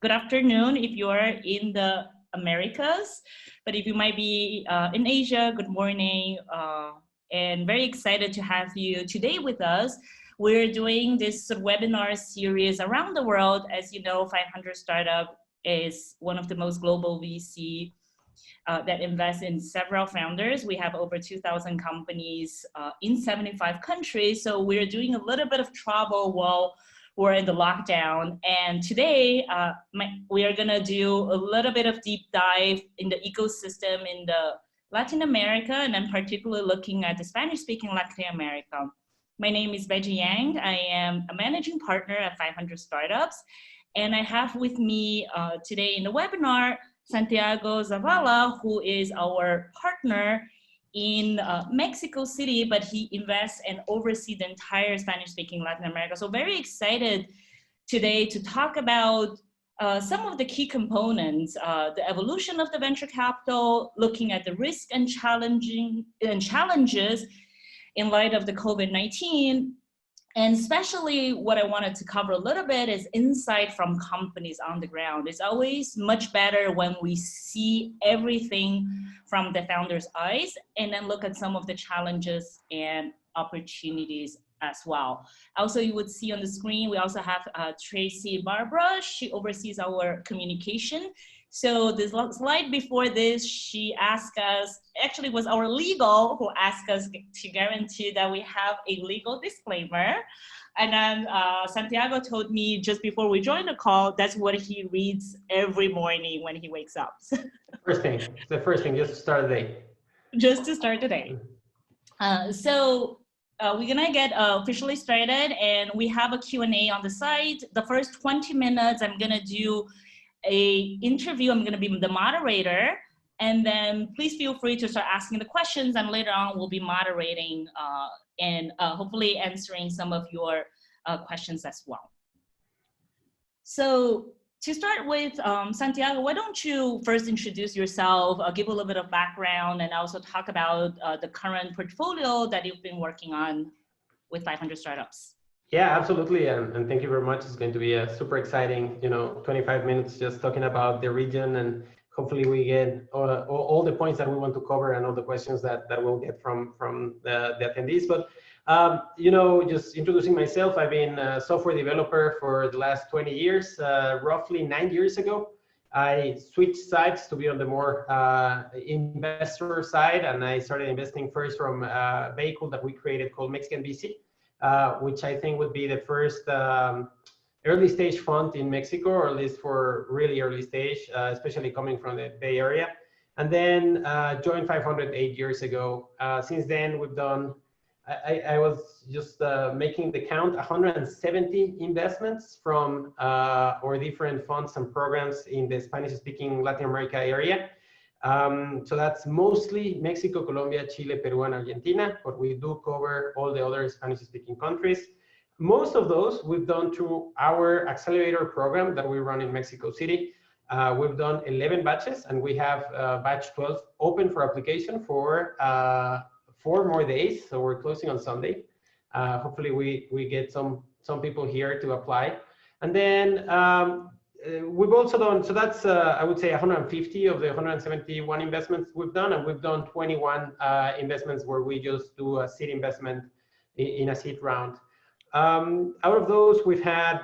good afternoon if you are in the Americas, but if you might be in Asia, good morning, and very excited to have you today with us. We're doing this webinar series around the world. As you know, 500 Startup is one of the most global VC that invest in several founders. We have over 2,000 companies in 75 countries. So we're doing a little bit of travel while we're in the lockdown. And today we are gonna do a little bit of deep dive in the ecosystem in the Latin America, and I'm particularly looking at the Spanish-speaking Latin America. My name is Bedy. I am a managing partner at 500 Startups. And I have with me today in the webinar, Santiago Zalava, who is our partner in Mexico City, but he invests and oversees the entire Spanish-speaking Latin America. So very excited today to talk about some of the key components, the evolution of the venture capital, looking at the risk and challenges in light of the COVID-19. And especially what I wanted to cover a little bit is insight from companies on the ground. It's always much better when we see everything from the founder's eyes and then look at some of the challenges and opportunities as well. Also, you would see on the screen, we also have Tracy Barbara. She oversees our communication. So this slide before this, she asked us, actually was our legal who asked us to guarantee that we have a legal disclaimer. And then Santiago told me just before we joined the call, that's what he reads every morning when he wakes up. First thing, it's the first thing, just to start the day. Just to start the day. We're gonna get officially started, and we have a Q&A on the site. The first 20 minutes, I'm gonna do a interview. I'm gonna be the moderator, and then please feel free to start asking the questions, and later on we'll be moderating and hopefully answering some of your questions as well. So to start with, Santiago, why don't you first introduce yourself, give a little bit of background, and also talk about the current portfolio that you've been working on with 500 Startups. Yeah, absolutely, and thank you very much. It's going to be a super exciting, 25 minutes just talking about the region, and hopefully we get all the points that we want to cover and all the questions that we'll get from the attendees. But just introducing myself, I've been a software developer for the last 20 years. Roughly 9 years ago, I switched sides to be on the more investor side, and I started investing first from a vehicle that we created called Mexican VC. Which I think would be the first early stage fund in Mexico, or at least for really early stage, especially coming from the Bay Area. And then joined 500 8 years ago. Since then, we've done, I was just making the count, 170 investments from our different funds and programs in the Spanish-speaking Latin America area. So that's mostly Mexico, Colombia, Chile, Peru, and Argentina, but we do cover all the other Spanish-speaking countries. Most of those we've done through our accelerator program that we run in Mexico City. We've done 11 batches, and we have batch 12 open for application for 4 more days. So we're closing on Sunday. Hopefully we get some people here to apply. And then we've also done, so that's I would say 150 of the 171 investments we've done, and we've done 21 investments where we just do a seed investment in a seed round. Out of those, we've had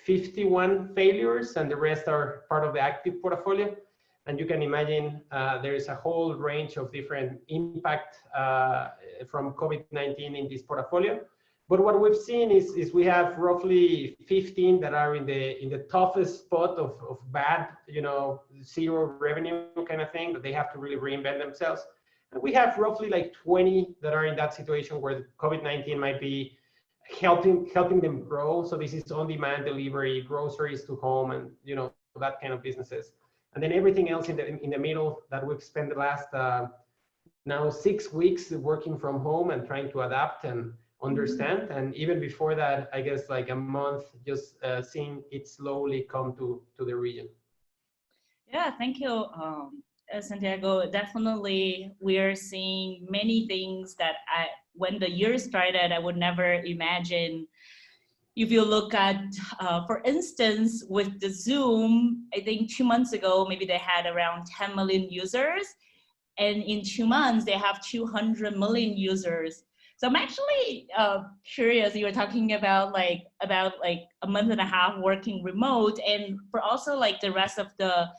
51 failures, and the rest are part of the active portfolio. And you can imagine there is a whole range of different impact from COVID-19 in this portfolio. But what we've seen is we have roughly 15 that are in the toughest spot of bad, zero revenue kind of thing, that they have to really reinvent themselves. And we have roughly like 20 that are in that situation where COVID-19 might be helping them grow. So this is on-demand delivery, groceries to home, and that kind of businesses. And then everything else in the middle that we've spent the last now 6 weeks working from home and trying to adapt and understand. And even before that, I guess like a month, just seeing it slowly come to the region. Yeah, thank you, Santiago. Definitely, we are seeing many things that when the year started, I would never imagine, if you look at, for instance, with the Zoom, I think 2 months ago, maybe they had around 10 million users. And in 2 months, they have 200 million users. So I'm actually curious. You were talking about like a month and a half working remote, and for also like the rest of the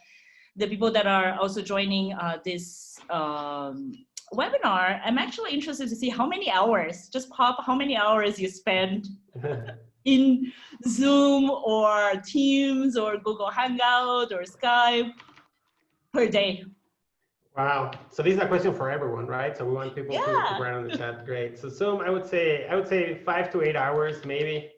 people that are also joining this webinar. I'm actually interested to see how many hours, just pop how many hours you spend in Zoom or Teams or Google Hangout or Skype per day. Wow. So this is a question for everyone, right? So we want people to write on the chat. Great. So Zoom, I would say 5 to 8 hours, maybe,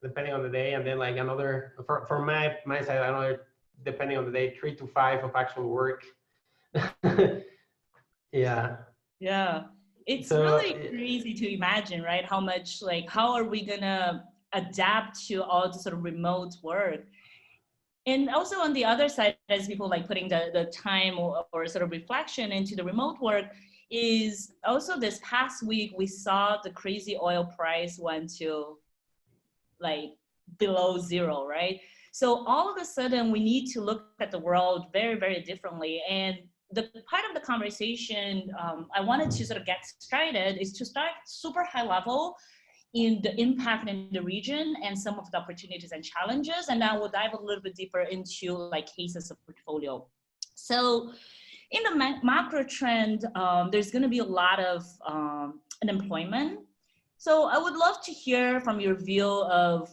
depending on the day. And then like another, for my side, another, depending on the day, 3 to 5 of actual work. Yeah. Yeah. It's really crazy to imagine, right? How much, like, how are we gonna adapt to all the sort of remote work? And also on the other side, as people like putting the time or sort of reflection into the remote work, is also this past week, we saw the crazy oil price went to like below zero, right? So all of a sudden we need to look at the world very, very differently. And the part of the conversation I wanted to sort of get started is to start super high level in the impact in the region and some of the opportunities and challenges. And now we'll dive a little bit deeper into like cases of portfolio. So in the macro trend, there's gonna be a lot of unemployment. So I would love to hear from your view of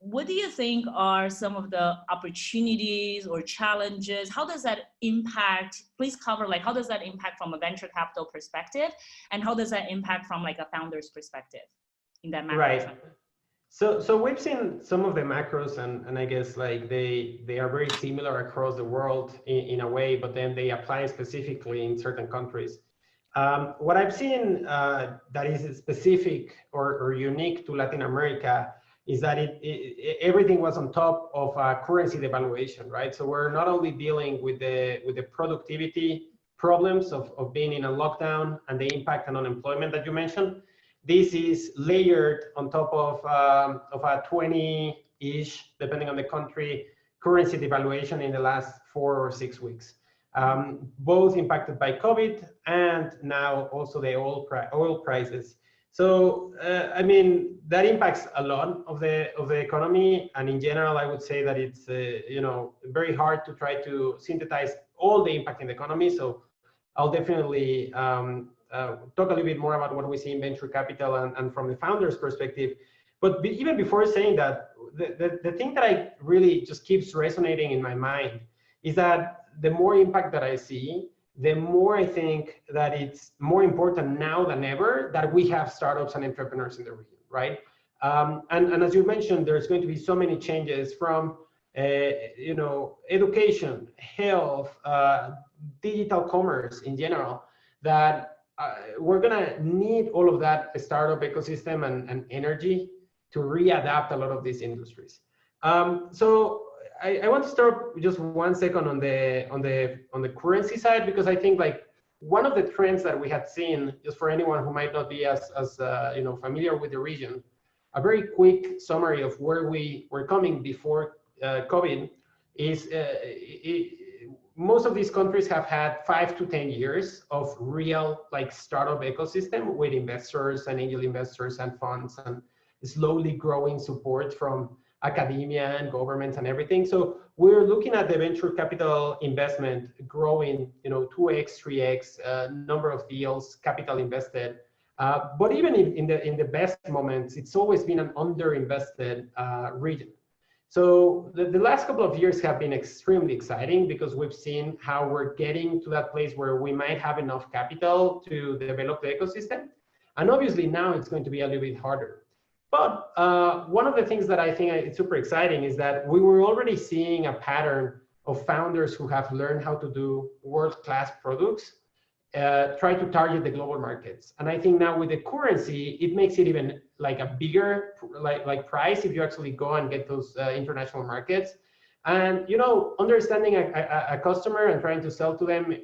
what do you think are some of the opportunities or challenges? How does that impact, please cover like, how does that impact from a venture capital perspective? And how does that impact from like a founder's perspective in that macro right. trend? So we've seen some of the macros, and I guess like they are very similar across the world in a way, but then they apply specifically in certain countries. What I've seen that is specific or unique to Latin America is that everything was on top of a currency devaluation, right? So we're not only dealing with the productivity problems of being in a lockdown and the impact on unemployment that you mentioned. This is layered on top of a 20-ish, depending on the country, currency devaluation in the last 4 or 6 weeks. Both impacted by COVID and now also the oil prices. So I mean that impacts a lot of the economy, and in general, I would say that it's very hard to try to synthesize all the impact in the economy. So I'll definitely talk a little bit more about what we see in venture capital and from the founder's perspective. But even before saying that, the thing that I really just keeps resonating in my mind is that the more impact that I see, the more I think that it's more important now than ever that we have startups and entrepreneurs in the region, right? And as you mentioned, there's going to be so many changes from education, health, digital commerce in general, that we're gonna need all of that startup ecosystem and energy to readapt a lot of these industries. So I want to start just 1 second on the currency side, because I think like one of the trends that we had seen, just for anyone who might not be as familiar with the region, a very quick summary of where we were coming before COVID is most of these countries have had 5 to 10 years of real like startup ecosystem with investors and angel investors and funds and slowly growing support from academia and governments and everything. So we're looking at the venture capital investment growing, 2x, 3x, number of deals, capital invested. But even in the best moments, it's always been an underinvested region. So the last couple of years have been extremely exciting because we've seen how we're getting to that place where we might have enough capital to develop the ecosystem. And obviously now it's going to be a little bit harder. But one of the things that I think is super exciting is that we were already seeing a pattern of founders who have learned how to do world-class products, try to target the global markets. And I think now with the currency, it makes it even like a bigger like price if you actually go and get those international markets. And understanding a customer and trying to sell to them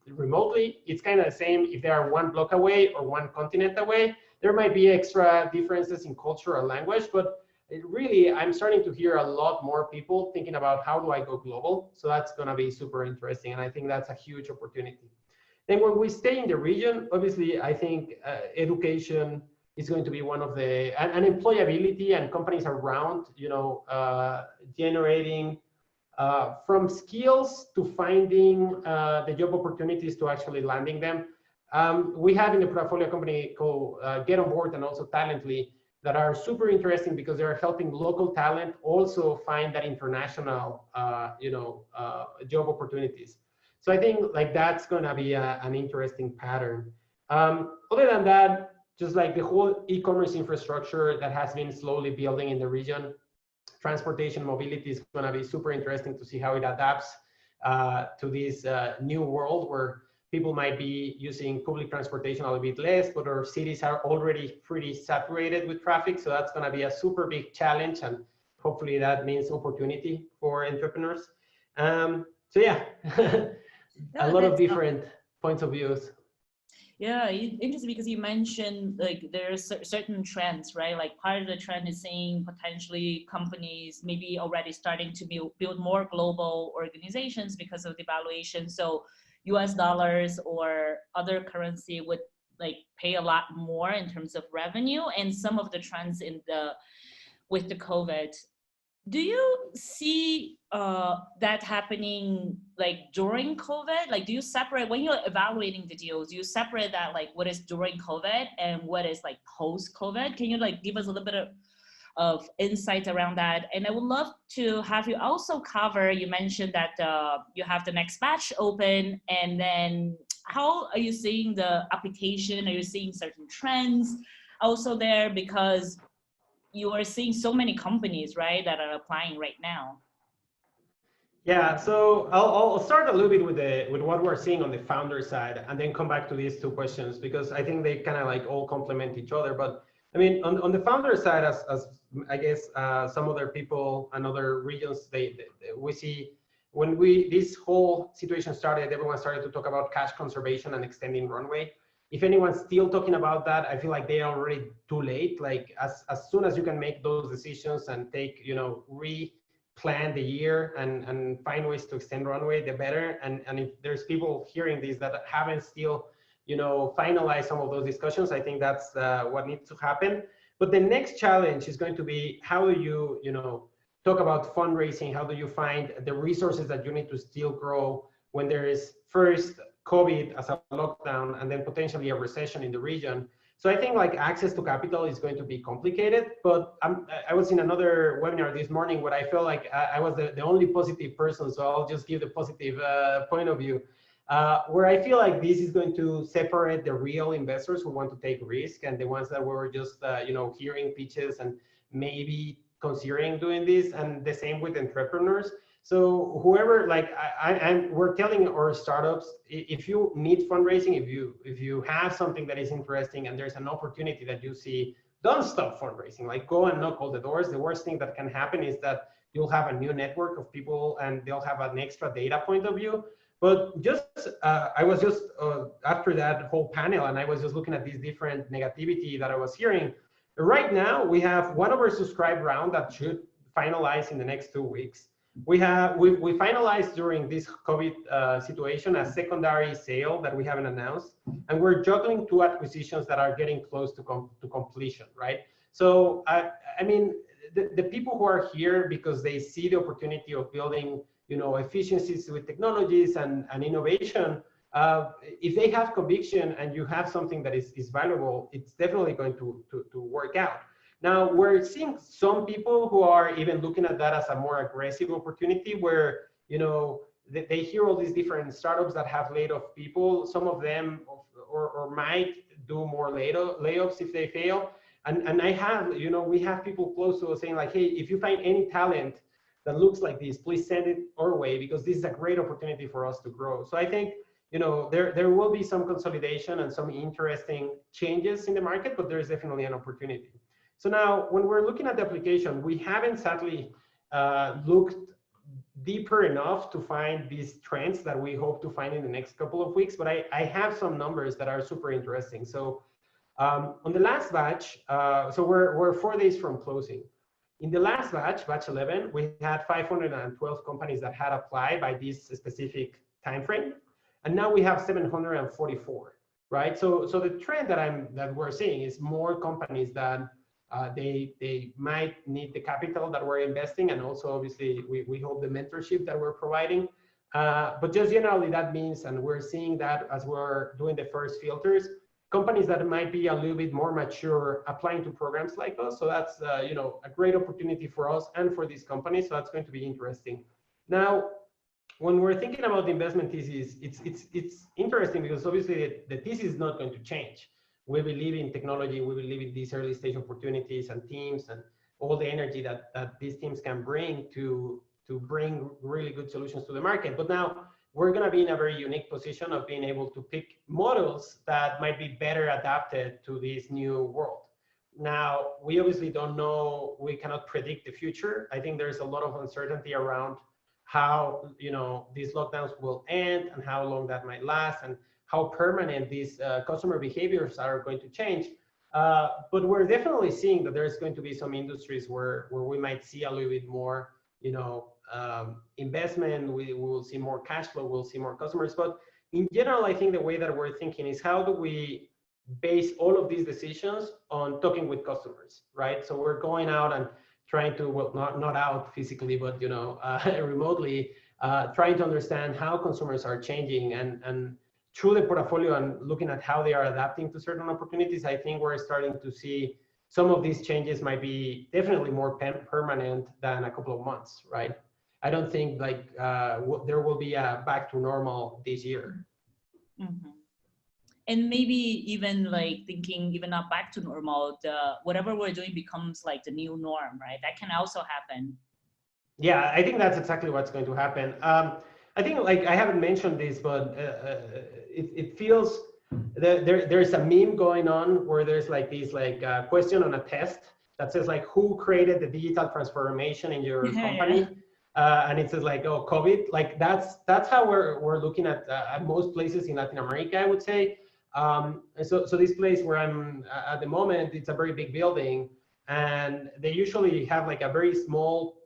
remotely, it's kind of the same if they are one block away or one continent away. There might be extra differences in culture or language, but really, I'm starting to hear a lot more people thinking about how do I go global. So that's going to be super interesting, and I think that's a huge opportunity. Then when we stay in the region, obviously, I think education is going to be one of the, and employability and companies around, generating from skills to finding the job opportunities to actually landing them. We have in the portfolio company called Get On Board and also Talently that are super interesting because they're helping local talent also find that international, job opportunities. So I think like that's going to be an interesting pattern. Other than that, just like the whole e-commerce infrastructure that has been slowly building in the region, transportation mobility is going to be super interesting to see how it adapts to this new world where people might be using public transportation a little bit less, but our cities are already pretty saturated with traffic. So that's going to be a super big challenge, and hopefully that means opportunity for entrepreneurs. So yeah, a lot of different points of views. Yeah, interesting because you mentioned like there's certain trends, right? Like part of the trend is seeing potentially companies maybe already starting to build more global organizations because of devaluation. So US dollars or other currency would like pay a lot more in terms of revenue, and some of the trends with the COVID. Do you see that happening like during COVID? Like, do you separate when you're evaluating the deals? Do you separate that like what is during COVID and what is like post COVID? Can you like give us a little bit of insights around that? And I would love to have you also cover. You mentioned that you have the next batch open, and then how are you seeing the application? Are you seeing certain trends also there? Because you are seeing so many companies, right, that are applying right now. Yeah, so I'll start a little bit with what we're seeing on the founder side, and then come back to these two questions because I think they kind of like all complement each other. But I mean, on the founder side, as I guess some other people and other regions, we see when this whole situation started, everyone started to talk about cash conservation and extending runway. If anyone's still talking about that, I feel like they are already too late. Like as soon as you can make those decisions and take, replan the year and find ways to extend runway, the better. And if there's people hearing this that haven't still, finalized some of those discussions, I think that's what needs to happen. But the next challenge is going to be how do you, talk about fundraising? How do you find the resources that you need to still grow when there is first COVID as a lockdown and then potentially a recession in the region? So I think like access to capital is going to be complicated, but I was in another webinar this morning where I felt like I was the only positive person. So I'll just give the positive point of view, where I feel like this is going to separate the real investors who want to take risk and the ones that were just, hearing pitches and maybe considering doing this, and the same with entrepreneurs. So whoever, like we're telling our startups, if you need fundraising, if you have something that is interesting and there's an opportunity that you see, don't stop fundraising. Like go and knock all the doors. The worst thing that can happen is that you'll have a new network of people and they'll have an extra data point of view. But just I was just after that whole panel, and I was just looking at this different negativity that I was hearing. Right now, we have one oversubscribed round that should finalize in the next 2 weeks. We finalized during this COVID situation a secondary sale that we haven't announced, and we're juggling 2 acquisitions that are getting close to completion, right? So I mean, the people who are here because they see the opportunity of building, efficiencies with technologies and innovation. If they have conviction and you have something that is valuable, it's definitely going to work out. Now, we're seeing some people who are even looking at that as a more aggressive opportunity where, they hear all these different startups that have laid off people. Some of them or might do more layoffs if they fail. And I have, we have people close to us saying like, hey, if you find any talent that looks like this, please send it our way because this is a great opportunity for us to grow. So I think, there will be some consolidation and some interesting changes in the market, but there's definitely an opportunity. So now when we're looking at the application, we haven't sadly looked deeper enough to find these trends that we hope to find in the next couple of weeks, but I have some numbers that are super interesting. So on the last batch, so we're 4 days from closing. In the last batch, batch 11, we had 512 companies that had applied by this specific time frame, and now we have 744, right? So the trend that we're seeing is more companies that they might need the capital that we're investing, and also obviously we hope the mentorship that we're providing. But just generally that means, and we're seeing that as we're doing the first filters, companies that might be a little bit more mature applying to programs like us. So that's you know, a great opportunity for us and for these companies. So that's going to be interesting. Now, when we're thinking about the investment thesis, it's interesting because obviously the thesis is not going to change. We believe in technology, we believe in these early stage opportunities and teams and all the energy that these teams can bring to bring really good solutions to the market. But now we're going to be in a very unique position of being able to pick models that might be better adapted to this new world. Now, we obviously don't know, we cannot predict the future. I think there's a lot of uncertainty around how, you know, these lockdowns will end and how long that might last and how permanent these customer behaviors are going to change. But we're definitely seeing that there's going to be some industries where we might see a little bit more, you know, investment, we will see more cash flow, we'll see more customers. But in general, I think the way that we're thinking is how do we base all of these decisions on talking with customers, right? So we're going out and trying to, well, not out physically, but, you know, remotely, trying to understand how consumers are changing and through the portfolio and looking at how they are adapting to certain opportunities. I think we're starting to see some of these changes might be definitely more permanent than a couple of months, right? I don't think like there will be a back to normal this year. Mm-hmm. And maybe even like thinking even not back to normal, whatever we're doing becomes like the new norm, right? That can also happen. Yeah, I think that's exactly what's going to happen. I think like I haven't mentioned this, but it feels that there's a meme going on where there's like this like question on a test that says like who created the digital transformation in your company, and it says like, oh, COVID. Like that's how we're looking at most places in Latin America, I would say. So this place where I'm at the moment, it's a very big building, and they usually have like a very small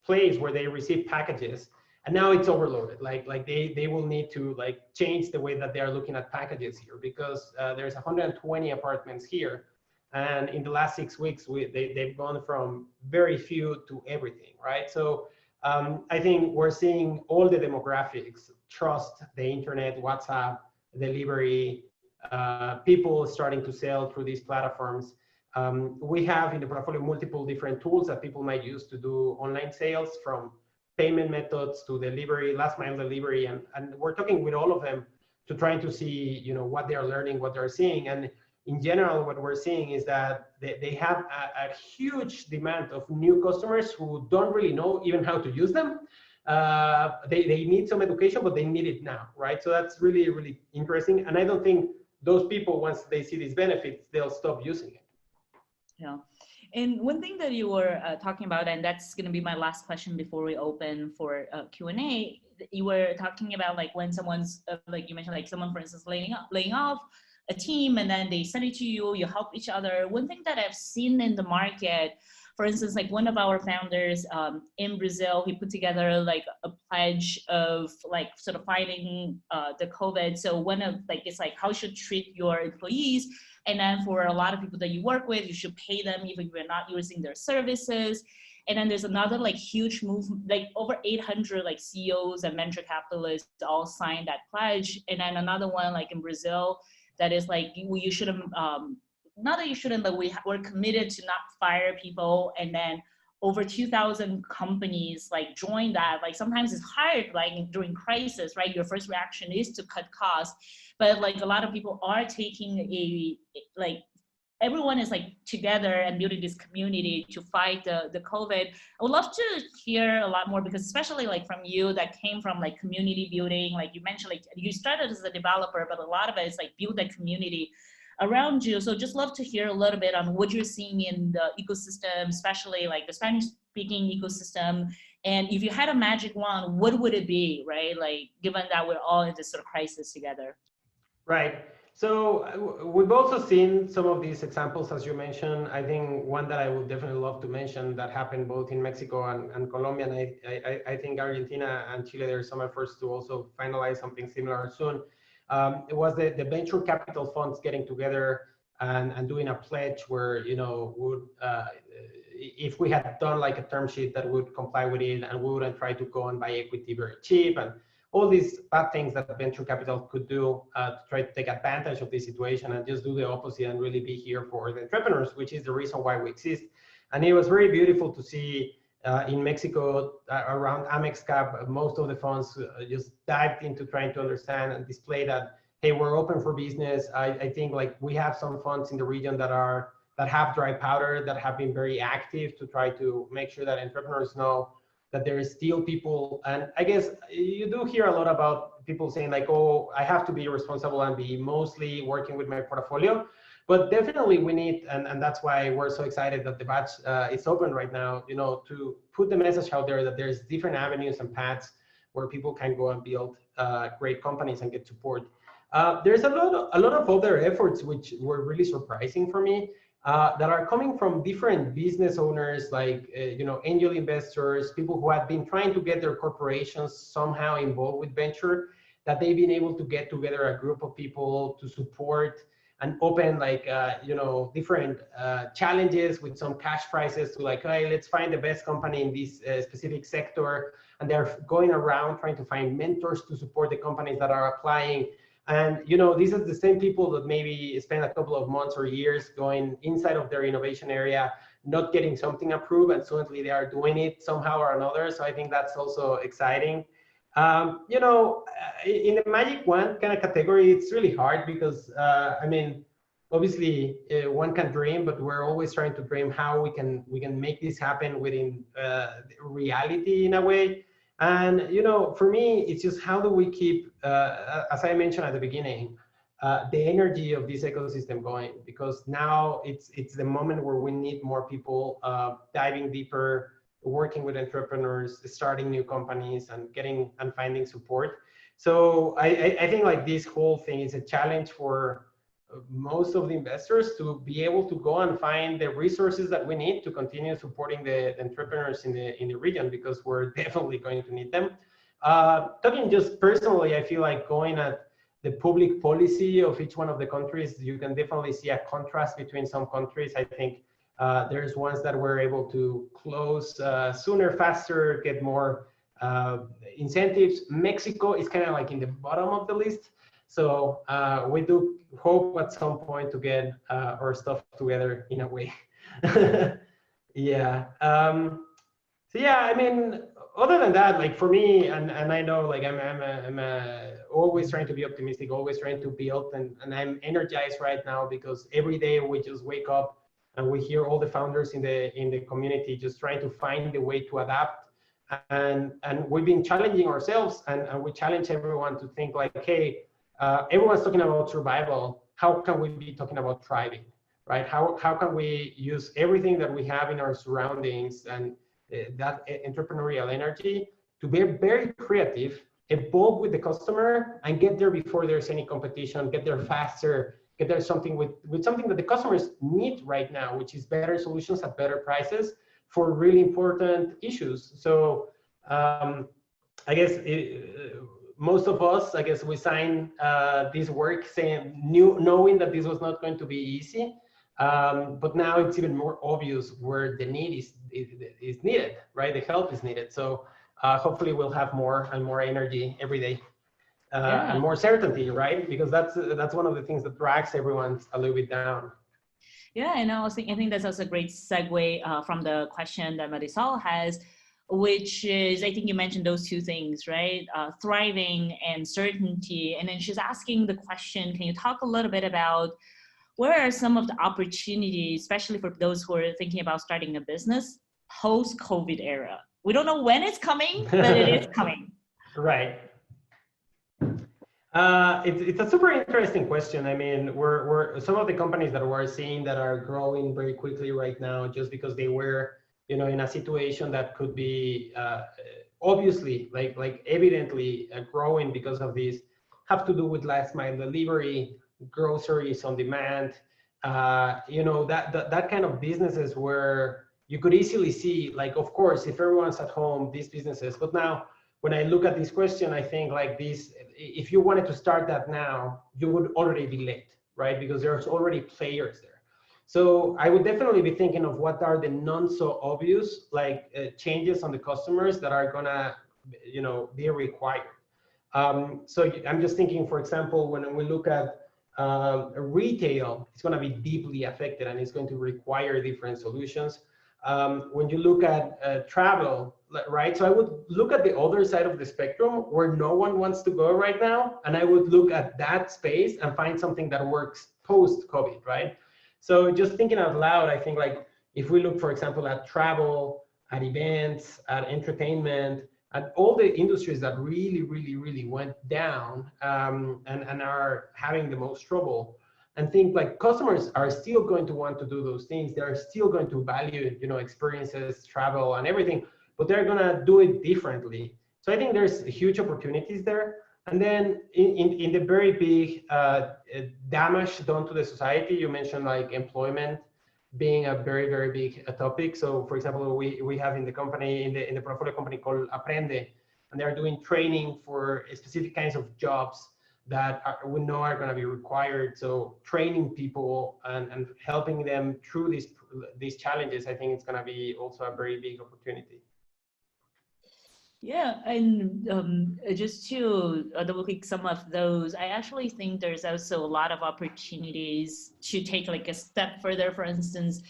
place where they receive packages. And now it's overloaded. Like they will need to like change the way that they are looking at packages here because there's 120 apartments here, and in the last 6 weeks they've gone from very few to everything, right? So I think we're seeing all the demographics, trust the internet, WhatsApp, delivery, people starting to sell through these platforms. We have in the portfolio multiple different tools that people might use to do online sales, from payment methods to delivery, last mile delivery, and we're talking with all of them to trying to see, you know, what they are learning, what they're seeing. And in general, what we're seeing is that they have a huge demand of new customers who don't really know even how to use them. They need some education, but they need it now, right? So that's really, really interesting. And I don't think those people, once they see these benefits, they'll stop using it. Yeah. And one thing that you were talking about, and that's going to be my last question before we open for Q&A, you were talking about like when someone's, like you mentioned, like someone, for instance, laying off a team and then they send it to you, you help each other. One thing that I've seen in the market, for instance, like one of our founders in Brazil, he put together like a pledge of like sort of fighting the COVID. So one of like, it's like how you should treat your employees. And then for a lot of people that you work with, you should pay them even if you're not using their services. And then there's another like huge move, like over 800 like CEOs and venture capitalists all signed that pledge. And then another one like in Brazil, that is like, you shouldn't, not that you shouldn't, but we're committed to not fire people. And then over 2,000 companies like join that. Like sometimes it's hard, like during crisis, right? Your first reaction is to cut costs, but like a lot of people are taking like everyone is like together and building this community to fight the COVID. I would love to hear a lot more, because especially like from you that came from like community building, like you mentioned, like you started as a developer, but a lot of it is like build that community around you. So just love to hear a little bit on what you're seeing in the ecosystem, especially like the Spanish speaking ecosystem? And if you had a magic wand, what would it be, right? Like, given that we're all in this sort of crisis together. Right. So we've also seen some of these examples, as you mentioned. I think one that I would definitely love to mention that happened both in Mexico and Colombia, and I think Argentina and Chile, there's some efforts to also finalize something similar soon. It was the venture capital funds getting together and doing a pledge where, you know, would if we had done like a term sheet that would comply with it, and we wouldn't try to go and buy equity very cheap, and all these bad things that venture capital could do to try to take advantage of this situation and just do the opposite and really be here for the entrepreneurs, which is the reason why we exist. And it was very beautiful to see in Mexico around Amex Cap, most of the funds just dived into trying to understand and display that, hey, we're open for business. I think like we have some funds in the region that have dry powder, that have been very active to try to make sure that entrepreneurs know that there is still people. And I guess you do hear a lot about people saying like, oh, I have to be responsible and be mostly working with my portfolio. But definitely we need, and that's why we're so excited that the batch is open right now, you know, to put the message out there that there's different avenues and paths where people can go and build great companies and get support. There's a lot of other efforts which were really surprising for me. That are coming from different business owners, like you know, angel investors, people who have been trying to get their corporations somehow involved with venture, that they've been able to get together a group of people to support and open like you know, different challenges with some cash prizes to like, hey, let's find the best company in this specific sector, and they're going around trying to find mentors to support the companies that are applying. And you know, these are the same people that maybe spend a couple of months or years going inside of their innovation area, not getting something approved, and suddenly they are doing it somehow or another. So I think that's also exciting. You know, in the magic wand kind of category, it's really hard because I mean, obviously one can dream, but we're always trying to dream how we can make this happen within reality in a way. And you know, for me, it's just how do we keep, as I mentioned at the beginning, the energy of this ecosystem going? Because now it's the moment where we need more people diving deeper, working with entrepreneurs, starting new companies, and getting and finding support. So I think like this whole thing is a challenge for most of the investors to be able to go and find the resources that we need to continue supporting the entrepreneurs in the region, because we're definitely going to need them. Talking just personally, I feel like going at the public policy of each one of the countries, you can definitely see a contrast between some countries. I think there's ones that were able to close sooner, faster, get more incentives. Mexico is kind of like in the bottom of the list. So we do hope at some point to get our stuff together in a way. Yeah. So yeah, I mean, other than that, like for me, and I know like I'm always trying to be optimistic, always trying to build, and I'm energized right now because every day we just wake up and we hear all the founders in the community just trying to find the way to adapt. And we've been challenging ourselves, and we challenge everyone to think like, hey, everyone's talking about survival. How can we be talking about thriving, right? How can we use everything that we have in our surroundings and that entrepreneurial energy to be very creative, evolve with the customer, and get there before there's any competition, get there faster, get there something with something that the customers need right now, which is better solutions at better prices for really important issues. So I guess most of us, I guess we signed this work knowing that this was not going to be easy. But now it's even more obvious where the need is needed, right? The help is needed. So hopefully we'll have more and more energy every day, and more certainty, right? Because that's one of the things that drags everyone a little bit down. Yeah, and I think that's also a great segue from the question that Marisol has, which is, I think you mentioned those two things, right? Thriving and certainty. And then she's asking the question, can you talk a little bit about where are some of the opportunities, especially for those who are thinking about starting a business post-COVID era? We don't know when it's coming, but it is coming. Right. It's a super interesting question. I mean, we're some of the companies that we're seeing that are growing very quickly right now, just because they were in a situation that could be obviously, like evidently growing because of this, have to do with last mile delivery, groceries on demand, that kind of businesses where you could easily see, like, of course, if everyone's at home, these businesses. But now, when I look at this question, I think like this, if you wanted to start that now, you would already be late, right? Because there's already players there. So I would definitely be thinking of what are the non so obvious like changes on the customers that are gonna, be required. So I'm just thinking, for example, when we look at retail, it's going to be deeply affected and it's going to require different solutions. When you look at travel, right? So I would look at the other side of the spectrum where no one wants to go right now, and I would look at that space and find something that works post-COVID, right? So just thinking out loud, I think like if we look, for example, at travel, at events, at entertainment, and all the industries that really, really, really went down and are having the most trouble, and think like customers are still going to want to do those things. They're still going to value, experiences, travel, and everything, but they're gonna do it differently. So I think there's huge opportunities there. And then in the very big damage done to the society, you mentioned like employment being a very, very big topic. So for example, we have in the company, in the portfolio company called Aprende, and they're doing training for specific kinds of jobs that we know are going to be required. So training people and helping them through these challenges, I think it's going to be also a very big opportunity. Yeah, and just to double click some of those, I actually think there's also a lot of opportunities to take like a step further. For instance,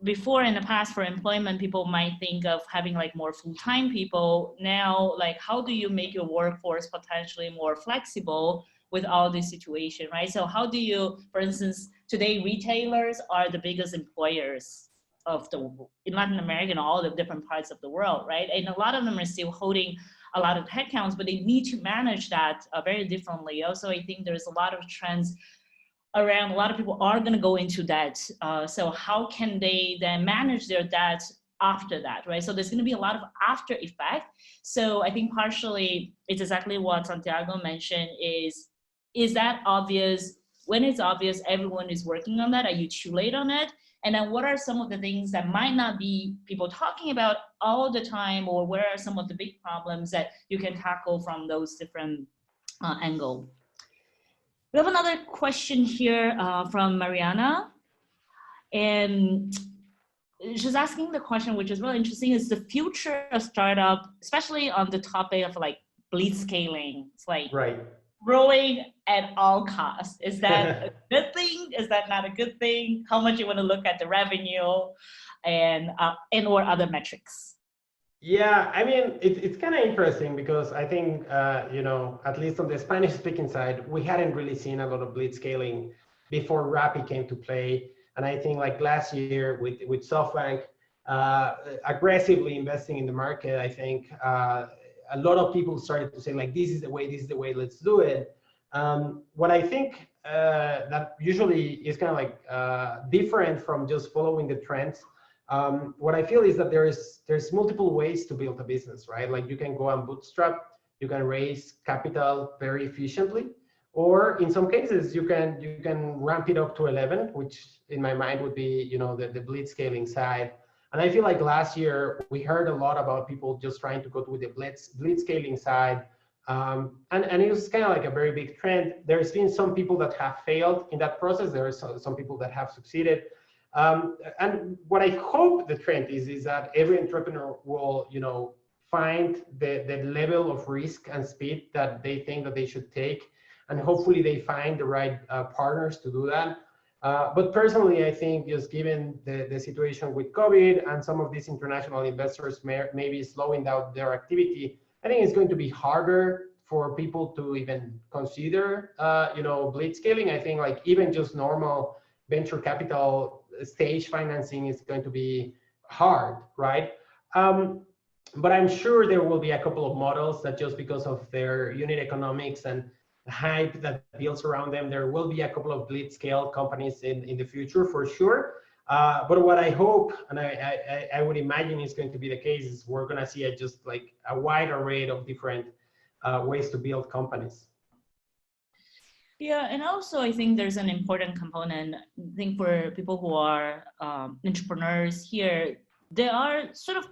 before in the past for employment, people might think of having like more full-time people. Now, like how do you make your workforce potentially more flexible with all this situation, right? So how do you, for instance, today retailers are the biggest employers in Latin America and all the different parts of the world, right? And a lot of them are still holding a lot of headcounts, but they need to manage that very differently. Also, I think there's a lot of trends around, a lot of people are going to go into debt. So how can they then manage their debt after that, right? So there's going to be a lot of after effect. So I think partially it's exactly what Santiago mentioned is that obvious? When it's obvious, everyone is working on that. Are you too late on it? And then what are some of the things that might not be people talking about all the time, or where are some of the big problems that you can tackle from those different angles? We have another question here from Mariana, and she's asking the question, which is really interesting, is the future of startup, especially on the topic of like blitz scaling. It's like right. Growing at all costs. Is that a good thing? Is that not a good thing? How much you want to look at the revenue and or other metrics? Yeah, I mean, it's kind of interesting because I think, at least on the Spanish speaking side, we hadn't really seen a lot of blitz scaling before Rappi came to play. And I think like last year with SoftBank aggressively investing in the market, I think a lot of people started to say like, this is the way, let's do it. What I think that usually is kind of like different from just following the trends. What I feel is that there's multiple ways to build a business, right? Like you can go and bootstrap, you can raise capital very efficiently, or in some cases you can ramp it up to 11, which in my mind would be the blitz scaling side. And I feel like last year we heard a lot about people just trying to go with the blitz scaling side, and it was kind of like a very big trend. There's been some people that have failed in that process. There are some people that have succeeded. And what I hope the trend is that every entrepreneur will, find the level of risk and speed that they think that they should take, and hopefully they find the right partners to do that. But personally, I think just given the situation with COVID and some of these international investors maybe slowing down their activity, I think it's going to be harder for people to even consider, blitz scaling. I think like even just normal venture capital stage financing is going to be hard, right? But I'm sure there will be a couple of models that just because of their unit economics and the hype that builds around them, there will be a couple of blitz scale companies in the future for sure. But what I hope, and I would imagine is going to be the case, is we're going to see just like a wide array of different ways to build companies. Yeah, and also I think there's an important component. I think for people who are entrepreneurs here, there are sort of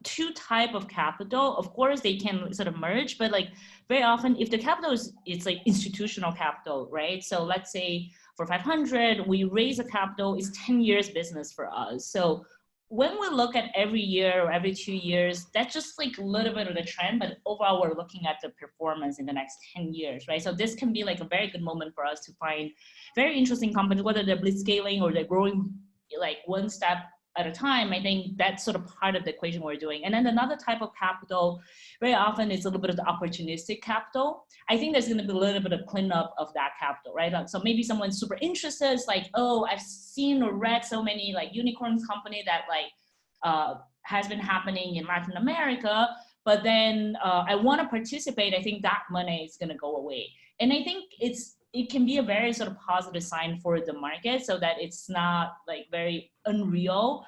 two type of capital. Of course, they can sort of merge, but like very often, if the capital is it's like institutional capital, right? So let's say for 500, we raise a capital, it's 10 years business for us. So when we look at every year or every 2 years, that's just like a little bit of the trend, but overall we're looking at the performance in the next 10 years, right? So this can be like a very good moment for us to find very interesting companies, whether they're blitzscaling or they're growing like one step at a time. I think that's sort of part of the equation we're doing. And then another type of capital, very often it's a little bit of the opportunistic capital. I think there's going to be a little bit of cleanup of that capital, right? So maybe someone's super interested. It's like, oh, I've seen or read so many like unicorns company that like has been happening in Latin America, but then I want to participate. I think that money is going to go away. And I think it can be a very sort of positive sign for the market, so that it's not like very unreal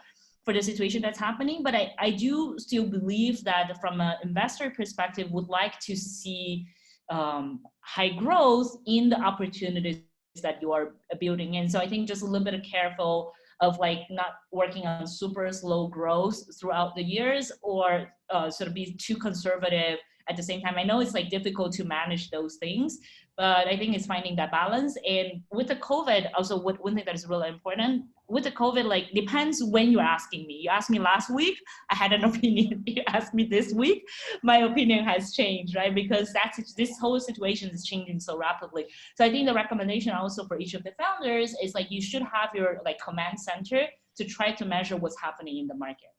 for the situation that's happening. But I do still believe that from an investor perspective, would like to see high growth in the opportunities that you are building in. So I think just a little bit of careful of like not working on super slow growth throughout the years, or sort of be too conservative at the same time. I know it's like difficult to manage those things, but I think it's finding that balance. And with the COVID, also one thing that is really important, with the COVID, like depends when you're asking me. You asked me last week, I had an opinion. You asked me this week, my opinion has changed, right? Because this whole situation is changing so rapidly. So I think the recommendation also for each of the founders is like, you should have your like command center to try to measure what's happening in the market.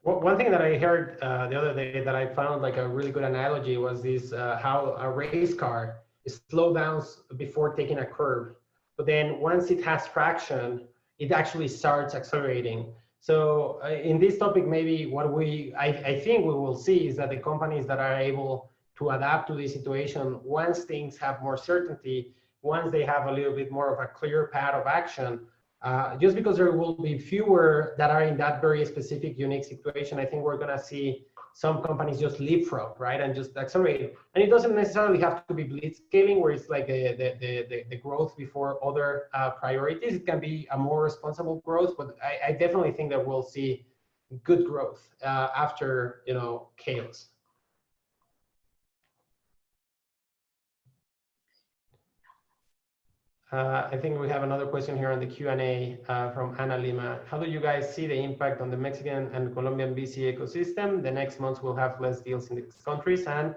Well, one thing that I heard the other day that I found like a really good analogy was this, how a race car slows down before taking a curve, but then once it has traction, it actually starts accelerating. So in this topic, maybe what I think we will see is that the companies that are able to adapt to this situation, once things have more certainty, once they have a little bit more of a clear path of action, just because there will be fewer that are in that very specific, unique situation, I think we're going to see some companies just leapfrog, right, and just accelerate. And it doesn't necessarily have to be blitzscaling, where it's like the growth before other priorities. It can be a more responsible growth, but I definitely think that we'll see good growth after chaos. I think we have another question here on the Q&A from Ana Lima. How do you guys see the impact on the Mexican and Colombian VC ecosystem? The next months we'll have less deals in these countries. And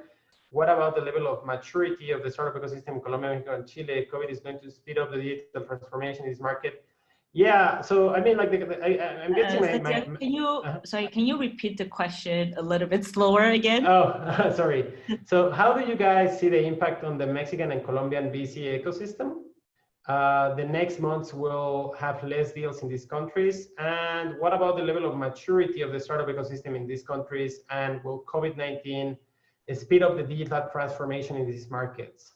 what about the level of maturity of the startup ecosystem in Colombia, Mexico, and Chile? COVID is going to speed up the digital transformation in this market. Yeah, so I mean, like, I'm guessing can you repeat the question a little bit slower again? Oh, sorry. So how do you guys see the impact on the Mexican and Colombian VC ecosystem? The next months will have less deals in these countries. And what about the level of maturity of the startup ecosystem in these countries? And will COVID-19 speed up the digital transformation in these markets?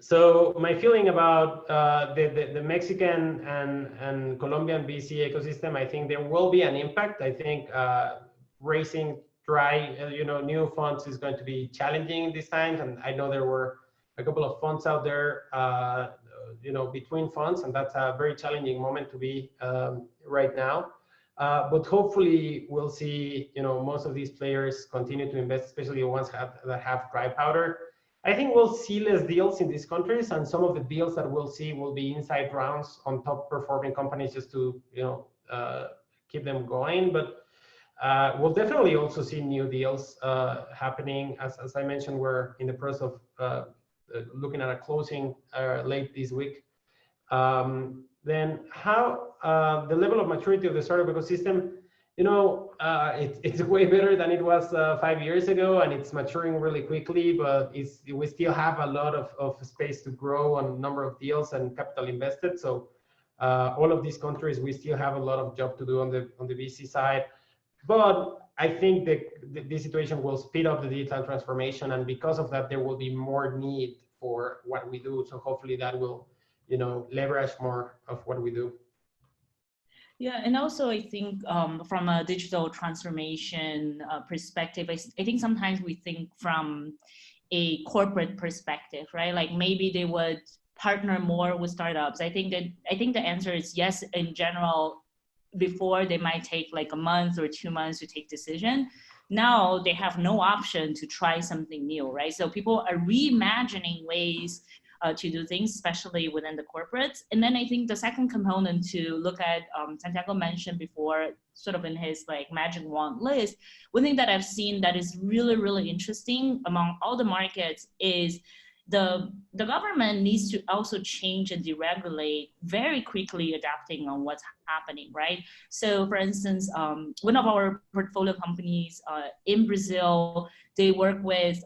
So my feeling about the Mexican and Colombian VC ecosystem, I think there will be an impact. I think raising new funds is going to be challenging in these times. And I know there were a couple of funds out there, between funds, and that's a very challenging moment to be right now. But hopefully we'll see, most of these players continue to invest, especially the ones that have dry powder. I think we'll see less deals in these countries, and some of the deals that we'll see will be inside rounds on top performing companies just to, keep them going. But we'll definitely also see new deals happening. As I mentioned, we're in the process of looking at a closing late this week. Then how the level of maturity of the startup ecosystem, it's way better than it was 5 years ago, and it's maturing really quickly, but we still have a lot of space to grow on number of deals and capital invested. So all of these countries, we still have a lot of job to do on the VC side. But I think that this situation will speed up the digital transformation, and because of that, there will be more need for what we do. So hopefully that will leverage more of what we do. Yeah, and also I think from a digital transformation perspective, I think sometimes we think from a corporate perspective, right? Like maybe they would partner more with startups. I think the answer is yes in general. Before they might take like a month or 2 months to take decision. Now they have no option to try something new, right? So people are reimagining ways to do things, especially within the corporates. And then I think the second component to look at, Santiago mentioned before, sort of in his like magic wand list, one thing that I've seen that is really, really interesting among all the markets is the government needs to also change and deregulate very quickly, adapting on what's happening, right? So for instance, one of our portfolio companies in Brazil, they work with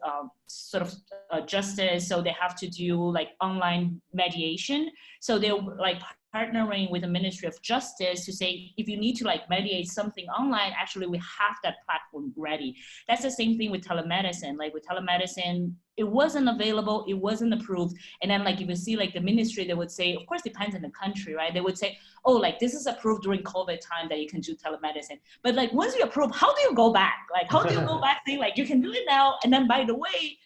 sort of justice, so they have to do like online mediation. So they're like partnering with the Ministry of Justice to say, if you need to like mediate something online, actually we have that platform ready. That's the same thing with telemedicine. Like with telemedicine, it wasn't available, it wasn't approved. And then like if you see like the ministry, they would say, of course, depends on the country, right? They would say, oh, like this is approved during COVID time that you can do telemedicine. But like once you approve, how do you go back? Like how do you go back saying like you can do it now? And then by the way,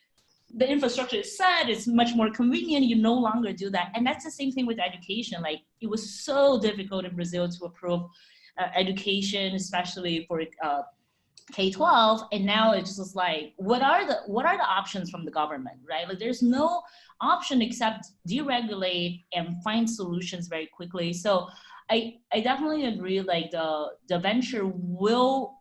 the infrastructure is set, it's much more convenient, you no longer do that. And that's the same thing with education. Like it was so difficult in Brazil to approve education, especially for K-12, and now it's just like, what are the options from the government, right? Like there's no option except deregulate and find solutions very quickly. So I definitely agree, like the venture will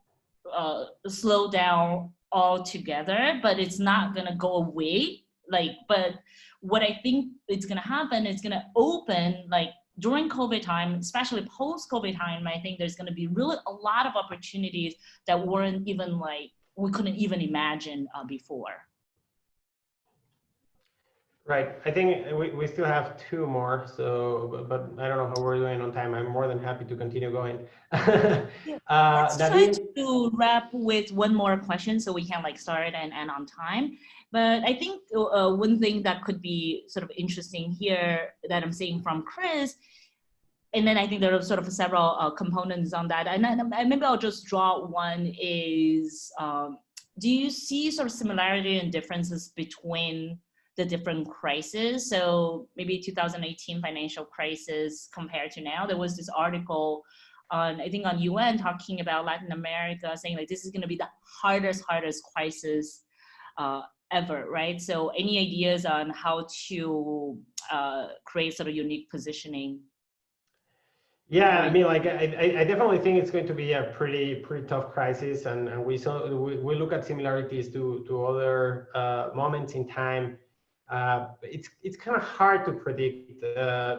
slow down altogether, but it's not gonna go away. Like, but what I think it's gonna happen is gonna open, like during COVID time, especially post-COVID time, I think there's gonna be really a lot of opportunities that weren't even like, we couldn't even imagine before. Right. I think we still have two more, so, but I don't know how we're doing on time. I'm more than happy to continue going. Yeah. Let's try Nadine? to wrap with one more question so we can like start and end on time. But I think one thing that could be sort of interesting here that I'm seeing from Chris, and then I think there are sort of several components on that. And then maybe I'll just draw one is, do you see sort of similarity and differences between the different crises? So maybe 2018 financial crisis compared to now. There was this article on, I think on UN talking about Latin America, saying like this is gonna be the hardest crisis ever, right? So any ideas on how to create sort of unique positioning? Yeah, I mean, like I definitely think it's going to be a pretty tough crisis, and we look at similarities to other moments in time. It's kind of hard to predict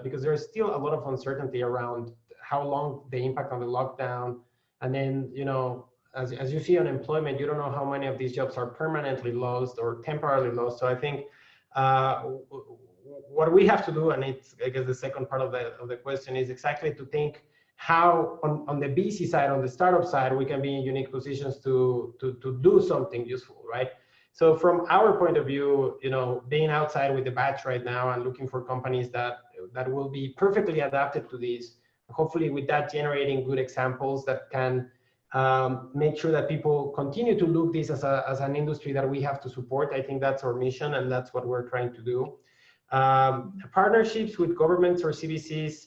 because there's still a lot of uncertainty around how long the impact on the lockdown, and then as you see unemployment, you don't know how many of these jobs are permanently lost or temporarily lost. So I think what we have to do, and it's I guess the second part of the question, is exactly to think how on the VC side, on the startup side, we can be in unique positions to do something useful, right? So from our point of view, being outside with the batch right now and looking for companies that will be perfectly adapted to this, hopefully with that generating good examples that can make sure that people continue to look this as an industry that we have to support. I think that's our mission, and that's what we're trying to do. Partnerships with governments or CVCs.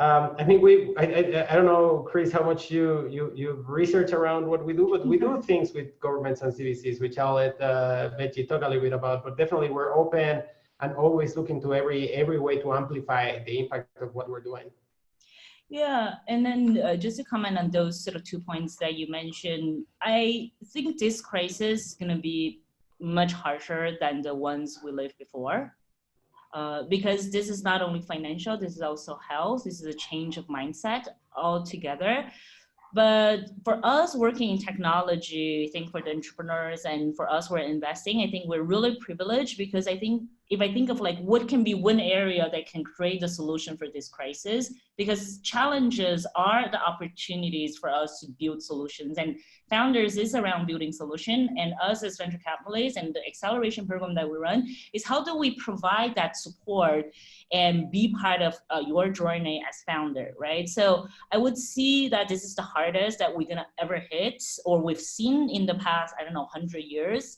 I think I don't know, Chris, how much you research around what we do, but we do things with governments and CVCs, which I'll let Bedy talk a little bit about. But definitely, we're open and always looking to every way to amplify the impact of what we're doing. Yeah, and then just to comment on those sort of 2 points that you mentioned, I think this crisis is going to be much harsher than the ones we lived before. Because this is not only financial, this is also health, this is a change of mindset altogether. But for us working in technology, I think for the entrepreneurs and for us who are investing, I think we're really privileged because I think if I think of like what can be one area that can create the solution for this crisis, because challenges are the opportunities for us to build solutions, and Founders is around building solution, and us as venture capitalists and the acceleration program that we run is how do we provide that support and be part of your journey as founder, right? So I would see that this is the hardest that we're gonna ever hit, or we've seen in the past, I don't know, 100 years.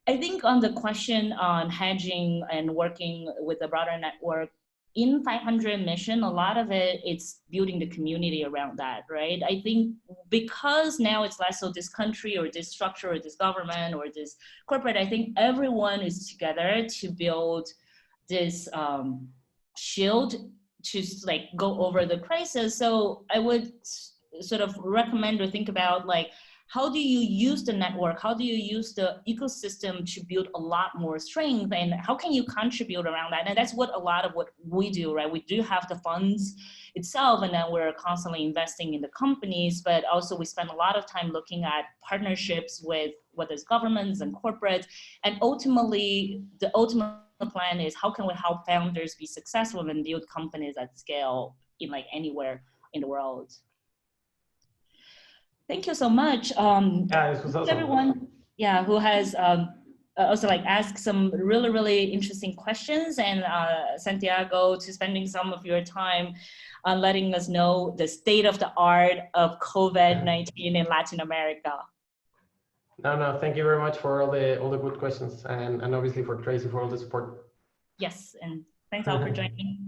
I think on the question on hedging and working with a broader network, in 500 mission, a lot of it, it's building the community around that, right? I think because now it's less so this country or this structure or this government or this corporate, I think everyone is together to build this shield to like go over the crisis. So I would sort of recommend or think about like, how do you use the network? How do you use the ecosystem to build a lot more strength? And how can you contribute around that? And that's what a lot of what we do, right? We do have the funds itself, and then we're constantly investing in the companies, but also we spend a lot of time looking at partnerships with whether it's governments and corporates. And ultimately, the ultimate plan is how can we help founders be successful and build companies at scale in like anywhere in the world. Thank you so much. Yeah, this was awesome. Everyone, yeah, who has also like asked some really, really interesting questions, and Santiago, to spending some of your time on letting us know the state of the art of COVID-19 in Latin America. No, thank you very much for all the good questions, and obviously for Tracy for all the support. Yes, and thanks all for joining.